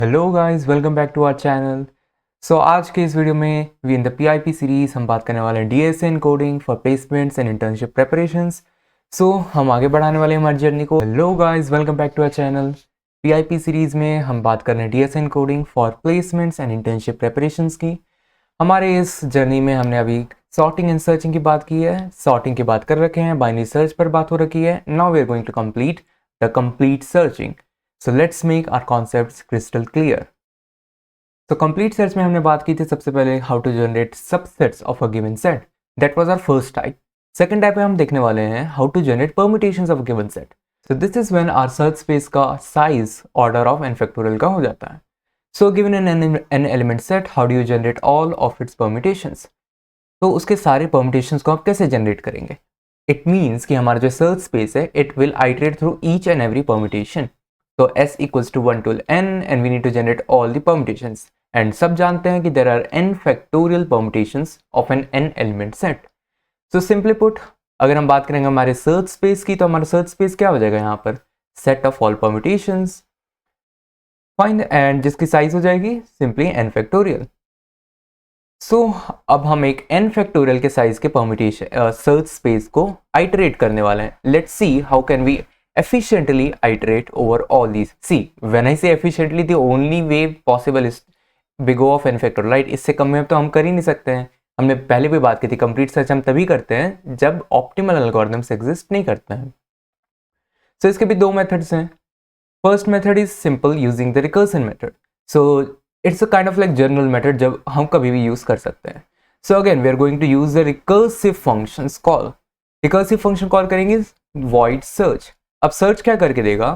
Hello guys, welcome back to our channel. आज के इस वीडियो में we in the PIP series हम बात करने वाले हैं DSN coding for placements and internship preparations. हम आगे बढ़ाने वाले हैं हमारी जर्नी को। Hello guys, welcome back to our channel. PIP series में हम बात कर रहे हैं DSN coding for placements and internship preparations की। हमारे इस जर्नी में हमने अभी सॉर्टिंग एंड सर्चिंग की बात की है, सॉर्टिंग की बात कर रखे हैं, बाइनरी सर्च पर बात हो रखी है। Now we are going to complete the complete searching. So let's make our concepts crystal clear. तो कंप्लीट सर्च में हमने बात की थी सबसे पहले how to generate subsets of a given set. That was our first type. Second type में हम देखने वाले हैं how to generate permutations of a given set. So this is when our search space का size order of n factorial का हो जाता है। So given an element set, how do you generate all of its permutations. तो उसके सारे permutations को आप कैसे जनरेट करेंगे? इट मीन्स कि हमारा जो सर्च स्पेस है it will iterate through each and every permutation. तो s equals to 1 to n and we need to generate all the permutations. And सब जानते हैं कि there are n factorial permutations of an n element set. So simply put, अगर हम बात करेंगे हमारे सर्च स्पेस की, तो हमारा सर्च स्पेस क्या हो जाएगा यहाँ पर? Set of all permutations. Fine, and जिसकी साइज हो जाएगी simply n factorial. अब हम एक n फैक्टोरियल के साइज के परम्यूटेशन सर्च स्पेस को आइटरेट करने वाले हैं। Let's see how can we efficiently iterate over all these. See, when I say efficiently, the only way possible is big O of n factorial, right? इससे कम में तो हम कर ही नहीं सकते हैं। हमने पहले भी बात की थी, कंप्लीट सर्च हम तभी करते हैं जब ऑप्टिमल एल्गोरिथम्स एग्जिस्ट नहीं करते हैं। सो इसके भी दो मेथड्स हैं। First method is simple using the recursion method. So it's a kind of like general method जब हम कभी भी यूज कर सकते हैं। So again we are going to use the recursive functions call. Recursive function call करेंगे void search. अब search क्या करके देगा?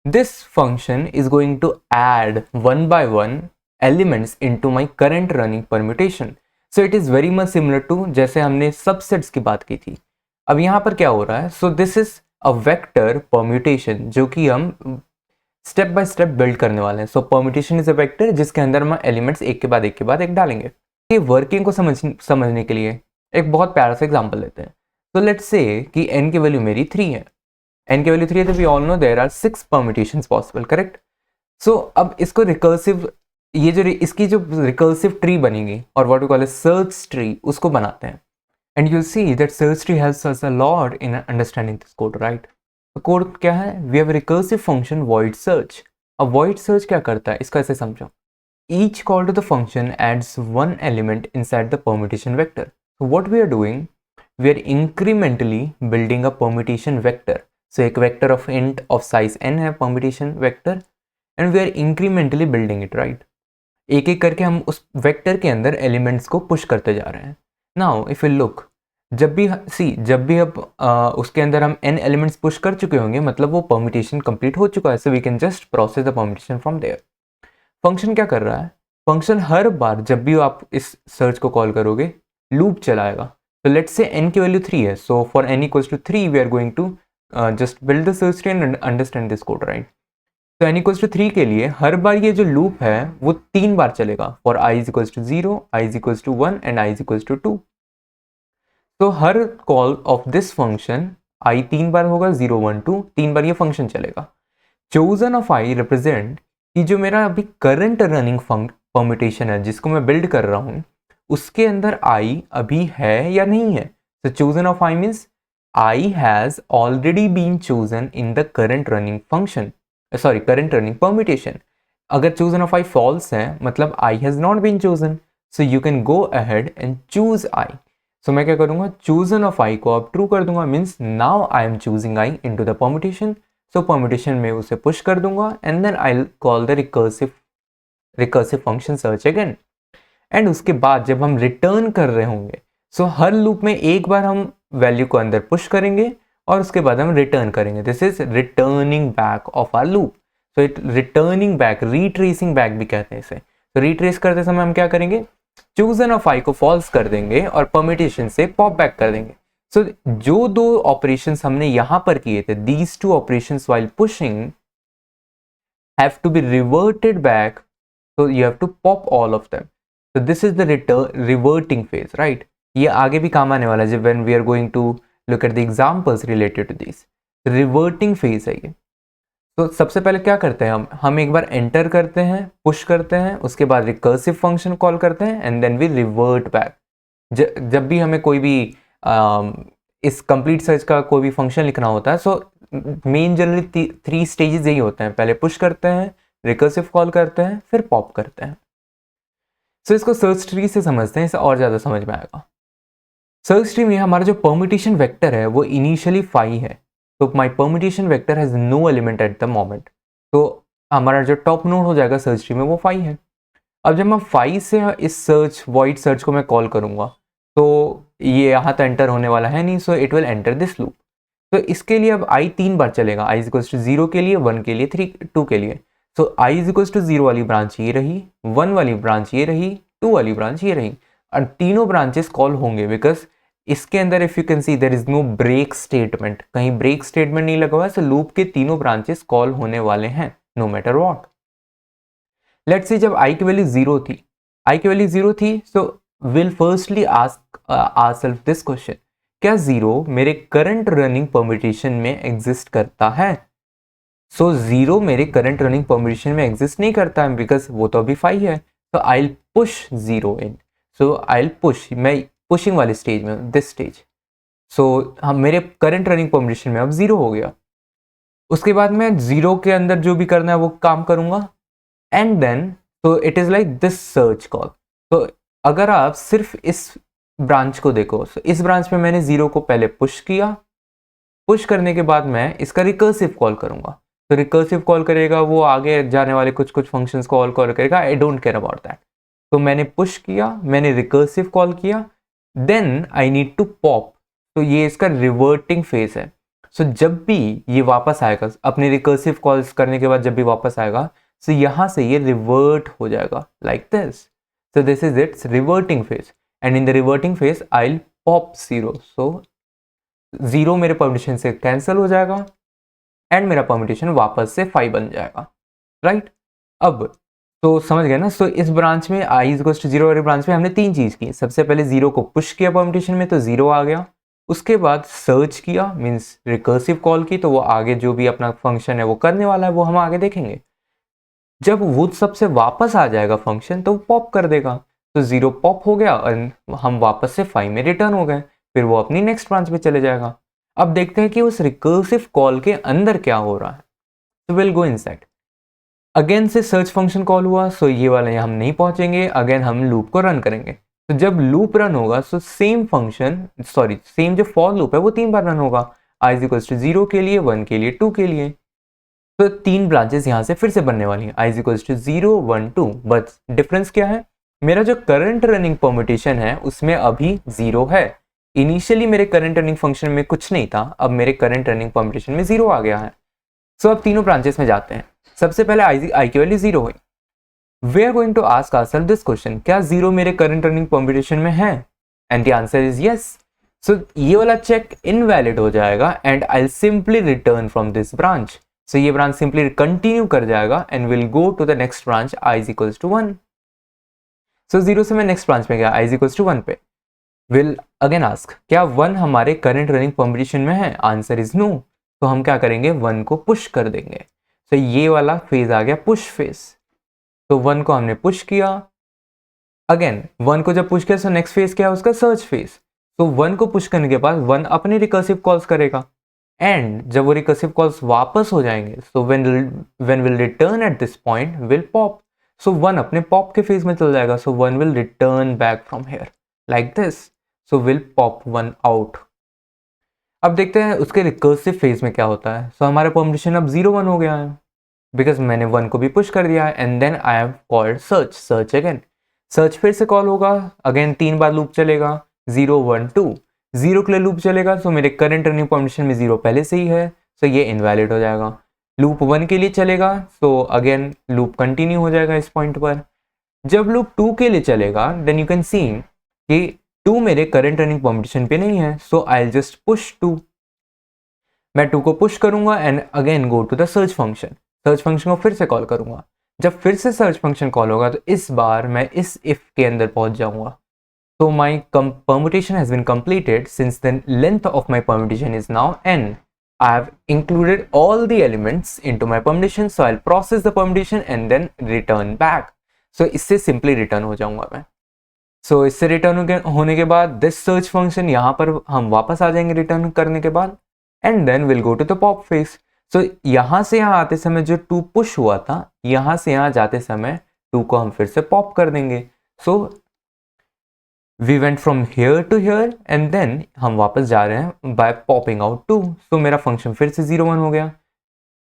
This function is going to add one by one elements into my current running permutation. So it is very much similar to जैसे हमने subsets की बात की थी। अब यहाँ पर क्या हो रहा है? सो this is a vector permutation जो कि हम स्टेप बाय स्टेप बिल्ड करने वाले हैं। सो परम्यूटेशन इज अ वेक्टर जिसके अंदर हम एलिमेंट्स एक के बाद एक के बाद एक डालेंगे। ये वर्किंग को समझने के लिए एक बहुत प्यारा सा एग्जांपल लेते हैं। तो लेट्स से कि n की वैल्यू मेरी 3 है। n की वैल्यू 3 है तो we all know there are 6 permutations possible, correct? So अब इसको रिकर्सिव, ये जो इसकी जो रिकर्सिव ट्री बनेगी और what we call a search tree, उसको बनाते हैं। And you see that search tree helps us a lot in understanding this code, right? तो कोड क्या है? We have recursive function void search. अब void सर्च क्या करता है इसको ऐसे समझो। Each call to the function adds one element inside the permutation vector. So what we are doing, we are incrementally building a permutation vector. So एक vector of int of size n है permutation vector and we are incrementally building it, right? एक एक करके हम उस vector के अंदर elements को push करते जा रहे हैं। Now if you look, जब भी अब उसके अंदर हम n elements push कर चुके होंगे मतलब वो permutation complete हो चुका है। So we can just process the permutation from there. Function क्या कर रहा है? Function हर बार जब भी आप इस search को call करोगे loop चलाएगा। So let's say n की वैल्यू 3 है. So for n equals to 3, we are going to just build the search tree and understand this code, right? So n equals to 3 के लिए हर बार ये जो loop है वो 3 बार चलेगा. For I is equals to 0, I is equals to 1 and I is equals to 2. तो हर call of this function I 3 बार होगा, 0, 1, 2, 3 बार ये function चलेगा. Chosen of I represent कि जो मेरा अभी current running permutation है जिसको मैं build कर रहा हूँ उसके अंदर I अभी है या नहीं है. So chosen of I means I has already been chosen in the current running function. Current running permutation. अगर chosen of I false है मतलब I has not been chosen. So you can go ahead and choose I. So मैं क्या करूँगा? chosen of I को अब true कर दूंगा means now I am choosing I into the permutation. So permutation में उसे push कर दूंगा and then I'll call the recursive function search again. And उसके बाद जब हम रिटर्न कर रहे होंगे सो हर लूप में एक बार हम वैल्यू को अंदर पुश करेंगे और उसके बाद हम रिटर्न करेंगे. This is returning back of our loop. So it returning back, retracing back भी कहते हैं इसे. तो रीट्रेस करते समय हम क्या करेंगे? चूजन ऑफ आई को फॉल्स कर देंगे और परम्यूटेशन से पॉप बैक कर देंगे. सो जो दो ऑपरेशंस हमने यहां पर किए थे, these two operations while pushing have to be reverted back. So you have to pop all of them. So this is the reverting phase, right? ये आगे भी काम आने वाला है जब when we are going to look at the examples related to this. Reverting phase है ये. तो सबसे पहले क्या करते हैं, हम एक बार एंटर करते हैं, पुश करते हैं, उसके बाद रिकर्सिव फंक्शन कॉल करते हैं and then we revert back. जब भी हमें कोई भी इस कंप्लीट सर्च का कोई भी फंक्शन लिखना होता है, सो मेन जनरली 3 स्टेजेस यही होते हैं, पहले पुश करते हैं, रिकर्सिव कॉल करते हैं, फिर पॉप करते हैं। सो इसको सर्च ट्री से समझते हैं, इसे और ज़्यादा समझ में आएगा। सर्च ट्री में हमारा जो परम्यूटेशन वेक्टर है वो इनिशियली 5 है, तो my permutation vector has no element at the moment, तो हमारा जो टॉप नोड हो जाएगा सर्च ट्री में वो 5 है। अब जब मैं 5 से इस सर्च वॉइड सर्च को मैं कॉल करूँगा तो ये यहाँ तो एंटर होने वाला है नहीं, so it will enter this loop. तो इसके लिए अब आई 3 बार चलेगा, आई इक्वल्स टू 0 के लिए, 1 के लिए, 2 के लिए। सो आई इक्वल्स टू 0 वाली ब्रांच ये रही, 1 वाली ब्रांच ये रही, 2 वाली ब्रांच ये रही, और तीनों ब्रांचेस कॉल होंगे बिकॉज इसके अंदर if you can see there is no break statement, कहीं ब्रेक स्टेटमेंट नहीं लगा हुआ है, सो लूप के तीनों ब्रांचेस कॉल होने वाले हैं no matter what. Let's see जब आई की वैल्यू 0 थी, आई की वैल्यू 0 थी, so will firstly ask ourselves this question, क्या 0 मेरे करंट रनिंग परम्यूटेशन में एग्जिस्ट करता है? सो 0 मेरे करंट रनिंग परम्यूटेशन में एग्जिस्ट नहीं करता है बिकॉज वो तो अभी 5 है, तो I will push 0 in, so I will push, मैं पुशिंग वाले स्टेज में, दिस स्टेज, सो हम मेरे करंट रनिंग परम्यूटेशन में अब 0 हो गया। उसके बाद मैं 0 के अंदर जो भी करना है वो काम करूंगा एंड देन तो it is like this search call. तो अगर आप सिर्फ इस ब्रांच को देखो, तो इस ब्रांच में मैंने 0 को पहले पुश किया, पुश करने के बाद मैं इसका रिकर्सिव कॉल करूंगा, तो रिकर्सिव कॉल करेगा, वो आगे जाने वाले कुछ कुछ फंक्शंस को कॉल करेगा, I don't care about that. तो मैंने पुश किया, मैंने रिकर्सिव कॉल किया, then I need to pop, तो ये इसका रिवर्टिंग फेज है। सो जब भी ये वापस आएगा अपने रिकर्सिव कॉल्स करने के बाद, जब भी वापस आएगा, सो यहाँ से ये रिवर्ट हो जाएगा like this, so this is it's reverting phase, and in the reverting phase I will pop 0, सो 0 मेरे परम्यूटेशन से कैंसिल हो जाएगा एंड मेरा परम्यूटेशन वापस से 5 बन जाएगा, राइट। अब तो समझ गए ना, सो इस ब्रांच में आई इक्वल्स टू 0 वाली ब्रांच में हमने 3 चीज की, सबसे पहले 0 को पुश किया परम्यूटेशन में तो 0 आ गया, उसके बाद सर्च किया मीन्स रिकर्सिव कॉल की, तो वो आगे जो भी अपना फंक्शन है वो करने वाला है, वो हम आगे देखेंगे। जब वो सबसे वापस आ जाएगा फंक्शन तो वो पॉप कर देगा, तो 0 पॉप हो गया और हम वापस से 5 में रिटर्न हो गए, फिर वो अपनी नेक्स्ट ब्रांच में चले जाएगा। अब देखते हैं कि उस रिकर्सिव कॉल के अंदर क्या हो रहा है, तो विल गो इनसाइड। अगेन से सर्च फंक्शन कॉल हुआ, सो ये वाला हम नहीं पहुंचेंगे, अगेन हम लूप को रन करेंगे। तो जब लूप रन होगा so same function, sorry same जो फॉर लूप है वो 3 बार रन होगा, आई इज इक्वल्स टू 0 के लिए, 1 के लिए, 2 के लिए। तो 3 ब्रांचेस यहाँ से फिर से बनने वाली हैं, I is equals to 0, 1, 2, but difference क्या है, मेरा जो करंट रनिंग परम्यूटेशन है उसमें अभी 0 है। इनिशियली मेरे करंट रनिंग फंक्शन में कुछ नहीं था, अब मेरे करंट रनिंग परम्यूटेशन में 0 आ गया है। सो अब तीनों ब्रांचेस में जाते हैं। सबसे पहले आई की वैल्यू 0 हुई, we are going to ask ourselves this question, क्या 0 मेरे करंट रनिंग परम्यूटेशन में है? And the answer is yes. So ये वाला चेक इनवैलिड हो जाएगा and I will simply return from this branch. So ये ब्रांच सिंपली कंटिन्यू कर जाएगा and will go to the next branch I is equals to 1। So 0 से मैं next branch में गया, आई इज इक्वल्स टू 1 पे, विल अगेन आस्क क्या 1 हमारे करंट रनिंग परम्यूटेशन में है? Answer is no. तो हम क्या करेंगे, 1 को पुश कर देंगे। तो ये वाला फेज आ गया पुश फेज, तो 1 को हमने पुश किया, अगेन 1 को जब पुश किया तो नेक्स्ट फेज क्या है उसका, सर्च फेज। तो 1 को पुश करने के बाद 1 अपने रिकर्सिव कॉल्स करेगा एंड जब वो रिकर्सिव कॉल्स वापस हो जाएंगे, so when will return at this point will pop, so 1 अपने पॉप के फेज में चल जाएगा, so 1 will return back from here like this, so will pop 1 out. अब देखते हैं उसके रिकर्सिव फेज में क्या होता है। सो हमारा परम्यूटेशन अब 0, 1 हो गया है बिकॉज मैंने 1 को भी पुश कर दिया है and then I have called search, search again, search फिर से कॉल होगा, अगेन 3 बार लूप चलेगा, 0, 1, 2, 0 के लिए लूप चलेगा, सो मेरे करंट रनिंग परम्यूटेशन में 0 पहले से ही है, सो ये इनवैलिड हो जाएगा। लूप 1 के लिए चलेगा, सो अगेन लूप कंटिन्यू हो जाएगा इस पॉइंट पर। जब लूप 2 के लिए चलेगा देन यू कैन सी कि 2 मेरे करंट रनिंग परम्यूटेशन पे नहीं है, so I will just push 2, मैं 2 को पुश करूंगा and again go to the search function, search function को फिर से कॉल करूंगा। जब फिर से सर्च फंक्शन कॉल होगा तो इस बार मैं इस इफ के अंदर पहुंच जाऊंगा, तो my permutation has been completed since the length of my permutation is now n, I have included all the elements into my permutation, so I'll process the permutation and then return back. So इससे simply return हो जाऊंगा मैं. So इससे return होने के बाद this search function यहाँ पर हम वापस आ जाएंगे return करने के बाद, and then we'll go to the pop phase. So यहाँ से यहाँ आते समय जो 2 push हुआ था, यहाँ से यहाँ जाते समय 2 को हम फिर से pop कर देंगे. So we went from here to here and then हम वापस जा रहे हैं by popping out 2. So मेरा function फिर से 0 1 हो गया.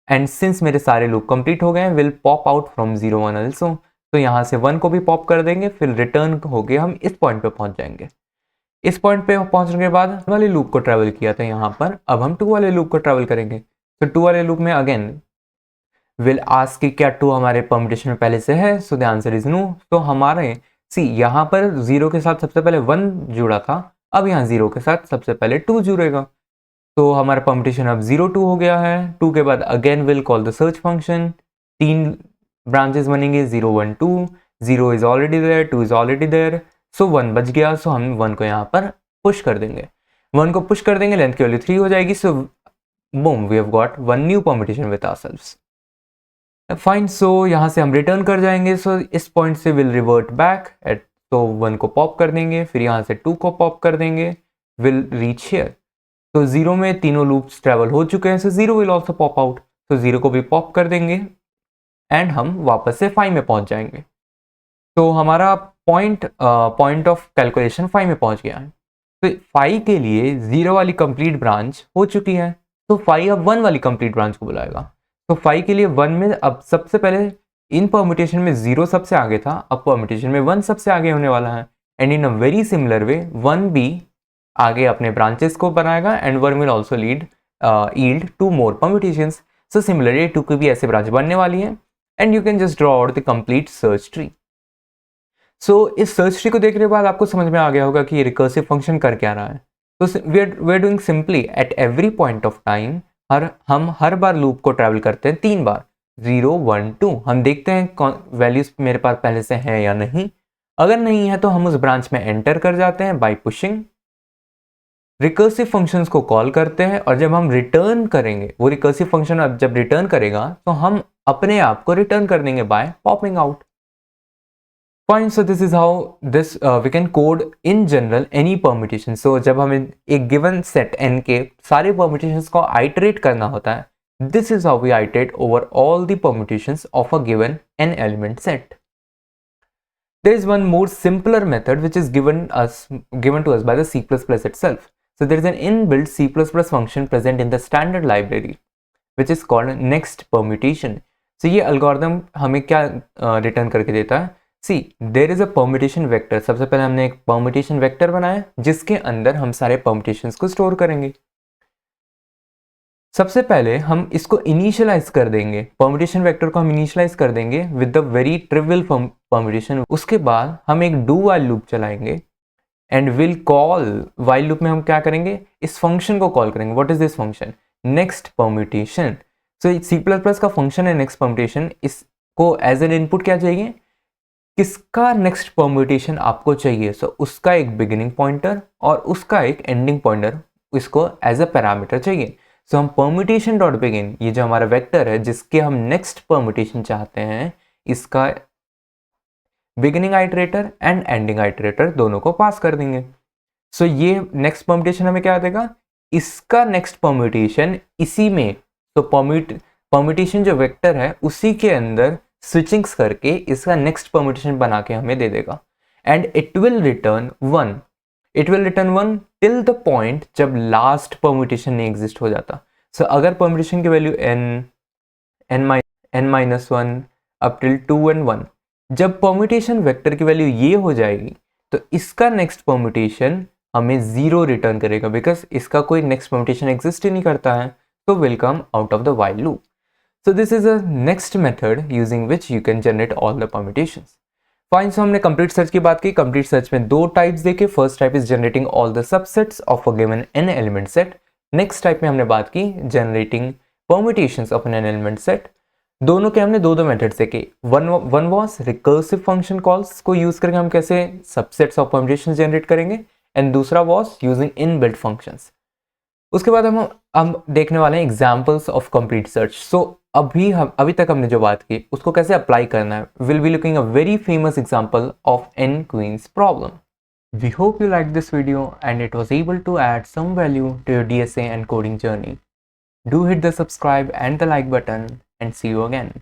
And since मेरे सारे loop complete हो गए, will pop out from 0 1 also. तो यहाँ से 1 को भी pop कर देंगे, फिर return हो गया, हम इस point पे पहुंच जाएंगे. इस point पे पहुंचने के बाद वाले loop को travel किया था यहाँ पर, अब हम 2 वाले loop को travel करेंगे. तो 2 वाले loop में again will ask कि क्या 2 हमारे permutation में पहले से है, so the answer is no. तो हमारे यहाँ पर 0 के साथ सबसे पहले 1 जुड़ा था, अब यहाँ 0 के साथ सबसे पहले 2 जुड़ेगा. तो हमारा परम्यूटेशन अब 0 2 हो गया है. 2 के बाद again will call the search function. 3 branches बनेंगे, 0 1 2. 0 is already there, 2 is already there, so 1 बच गया. सो हम 1 को यहाँ पर पुश कर देंगे. 1 को पुश कर देंगे, लेंथ की वैल्यू 3 हो जाएगी. So boom, we have got 1 new permutation with ourselves. Fine. So यहाँ से हम रिटर्न कर जाएंगे. सो इस पॉइंट से विल रिवर्ट बैक एट, तो 1 को पॉप कर देंगे, फिर यहाँ से 2 को पॉप कर देंगे, विल रीच हियर. तो 0 में तीनों लूप्स ट्रेवल हो चुके हैं, सो 0 विल ऑल्सो पॉप आउट. तो 0 को भी पॉप कर देंगे एंड हम वापस से 5 में पहुंच जाएंगे. तो हमारा पॉइंट ऑफ कैलकुलेशन 5 में पहुंच गया है. तो 5 के लिए 0 वाली कंप्लीट ब्रांच हो चुकी है. तो 5 अब 1 वाली कंप्लीट ब्रांच को बुलाएगा. तो 5 के लिए 1 में अब सबसे पहले इन परम्यूटेशन में 0 सबसे आगे था, अब परम्यूटेशन में 1 सबसे आगे होने वाला है. And in a very similar way 1 भी आगे अपने ब्रांचेस को बनाएगा and 1 will also yield 2 more permutations. So similarly 2 की भी ऐसे ब्रांच बनने वाली है and you can just draw out the complete search tree. So इस सर्च ट्री को देखने के बाद आपको समझ में आ गया होगा कि ये रिकर्सिव फंक्शन कर क्या रहा है. तो we are doing simply at every point of time हम हर बार लूप को ट्रैवल करते हैं 3 बार, 0 1 2. हम देखते हैं वैल्यूज मेरे पास पहले से हैं या नहीं. अगर नहीं है तो हम उस ब्रांच में एंटर कर जाते हैं बाय पुशिंग. रिकर्सिव फंक्शंस को कॉल करते हैं और जब हम रिटर्न करेंगे, वो रिकर्सिव फंक्शन अब जब रिटर्न करेगा तो हम अपने आप को रिटर्न कर देंगे by popping out. Fine, so this is how we can code in general any permutation. So जब हमें एक given set n के सारे permutations को iterate करना होता है, this is how we iterate over all the permutations of a given n element set. There is one more simpler method which is given to us by the C++ itself. So there is an inbuilt C++ function present in the standard library which is called next permutation. So ये algorithm हमें क्या return करके देता है? See, there is a permutation vector. सबसे पहले हमने एक permutation vector बनाया जिसके अंदर हम सारे permutations को स्टोर करेंगे. सबसे पहले हम इसको इनिशियलाइज कर देंगे, परम्यूटेशन वेक्टर को हम इनिशियलाइज कर देंगे with the very trivial permutation. उसके बाद हम एक डू वाइल लूप चलाएंगे and will call. While loop में हम क्या करेंगे, इस फंक्शन को कॉल करेंगे. What is this function? Next permutation. So C++ का फंक्शन है नेक्स्ट परम्यूटेशन. इसको एज एन इनपुट क्या चाहिए, किसका नेक्स्ट परम्यूटेशन आपको चाहिए. सो उसका एक बिगिनिंग पॉइंटर और उसका एक एंडिंग पॉइंटर, इसको एज अ पैरामीटर चाहिए. सो हम परम्यूटेशन डॉट बिगिन, ये जो हमारा वेक्टर है जिसके हम नेक्स्ट परम्यूटेशन चाहते हैं, इसका beginning iterator and ending iterator दोनों को पास कर देंगे. सो ये नेक्स्ट परम्यूटेशन हमें क्या देगा, इसका नेक्स्ट परम्यूटेशन इसी में. तो परम्यूटेशन जो वेक्टर है उसी के अंदर स्विचिंग्स करके इसका नेक्स्ट परम्यूटेशन बना के हमें दे देगा. And it will return 1. It will return 1 till the point जब लास्ट परम्यूटेशन नहीं एग्जिस्ट हो जाता. सो अगर परम्यूटेशन की value n-1 up till 2 and 1, जब परम्यूटेशन वेक्टर की वैल्यू ये हो जाएगी तो इसका नेक्स्ट परम्यूटेशन हमें 0 रिटर्न करेगा, बिकॉज इसका कोई नेक्स्ट परम्यूटेशन एग्जिस्ट ही नहीं करता है. तो will come out of the while loop. So this is a next method using which you can generate all the permutations. Fine, so हमने complete search की बात की. complete search में 2 types देखे. first type is generating all the subsets of a given n element set. next type में हमने बात की generating permutations of an n element set. दोनों के हमने 2 methods देखे. one was recursive function calls को use करके हम कैसे subsets of permutations generate करेंगे, and दूसरा was using inbuilt functions. उसके बाद हम देखने वाले हैं एग्जाम्पल्स ऑफ कंप्लीट सर्च। सो अभी तक हमने जो बात की उसको कैसे अप्लाई करना है, will be looking a very famous example of n queens problem. We hope you liked this video and it was able to add some value to your DSA and coding journey. Do hit the subscribe and the like button and see you again.